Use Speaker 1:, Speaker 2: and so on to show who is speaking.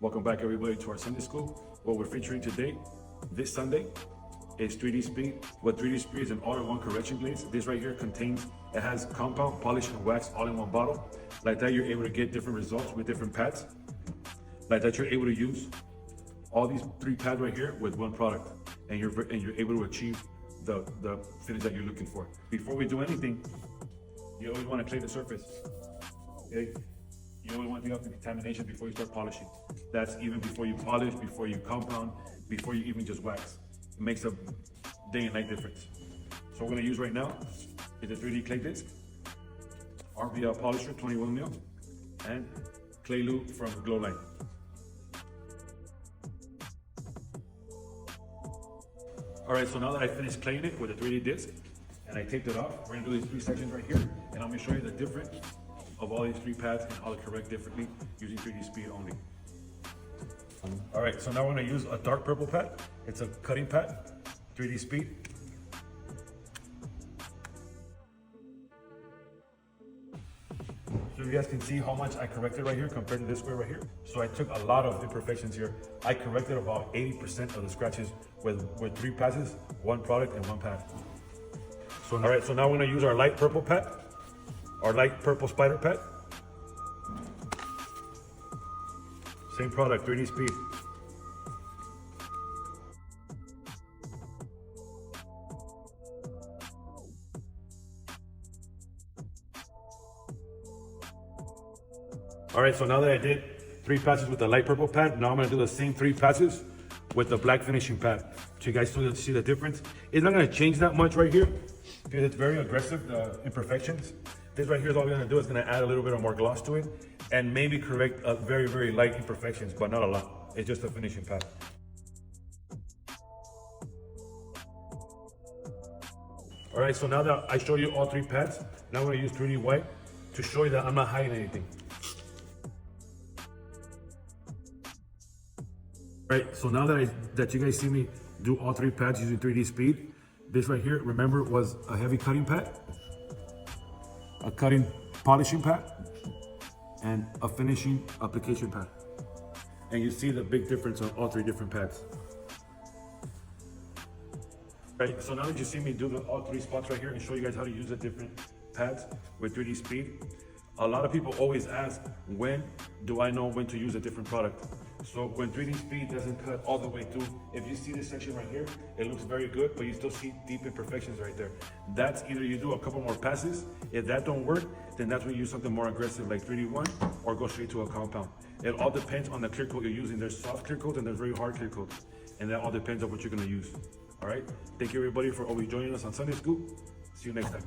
Speaker 1: Welcome back everybody to our Sunday school. What we're featuring today, this Sunday, is 3D Speed. What 3D Speed is an all-in-one correction glaze. This right here it has compound, polish, and wax all in one bottle. Like that, you're able to get different results with different pads. Like that, you're able to use all these 3 pads right here with one product, and you're able to achieve the finish that you're looking for. Before we do anything, you always want to clean the surface. Okay? You always want to take out the contamination before you start polishing. That's even before you polish, before you compound, before you even just wax. It makes a day and night difference. So what we're going to use right now is a 3D clay disc, RV polisher 21 mil, and clay lube from Glow Line. All right, so now that I finished claying it with a 3D disc and I taped it off, we're gonna do these 3 sections right here, and I'm gonna show you the difference of all these 3 pads and how to correct differently using 3D Speed only. All right, so now we're gonna use a dark purple pad. It's a cutting pad, 3D Speed. So you guys can see how much I corrected right here compared to this square right here. So I took a lot of imperfections here. I corrected about 80% of the scratches with 3 passes, 1 product, and 1 pad. So all right, so now we're gonna use our light purple pad, our light purple spider pad. Same product, 3D Speed. All right, so now that I did 3 passes with the light purple pad, now I'm gonna do the same 3 passes with the black finishing pad. So you guys still see the difference. It's not gonna change that much right here because it's very aggressive, the imperfections. This right here is all we're gonna do. Is gonna add a little bit of more gloss to it and maybe correct a very, very light imperfections, but not a lot. It's just a finishing pad. All right, so now that I showed you all 3 pads, now I'm gonna use 3D white to show you that I'm not hiding anything. Right, so now that you guys see me do all 3 pads using 3D Speed, this right here, remember, was a heavy cutting pad, a cutting polishing pad, and a finishing application pad. And you see the big difference on all 3 different pads. Right, so now that you see me do all 3 spots right here and show you guys how to use the different pads with 3D Speed, a lot of people always ask, when do I know when to use a different product? So when 3D Speed doesn't cut all the way through, if you see this section right here, it looks very good, but you still see deep imperfections right there. That's either you do a couple more passes. If that don't work, then that's when you use something more aggressive like 3D1 or go straight to a compound. It all depends on the clear coat you're using. There's soft clear coats and there's very hard clear coats. And that all depends on what you're gonna use. All right, thank you everybody for always joining us on Sunday School. See you next time.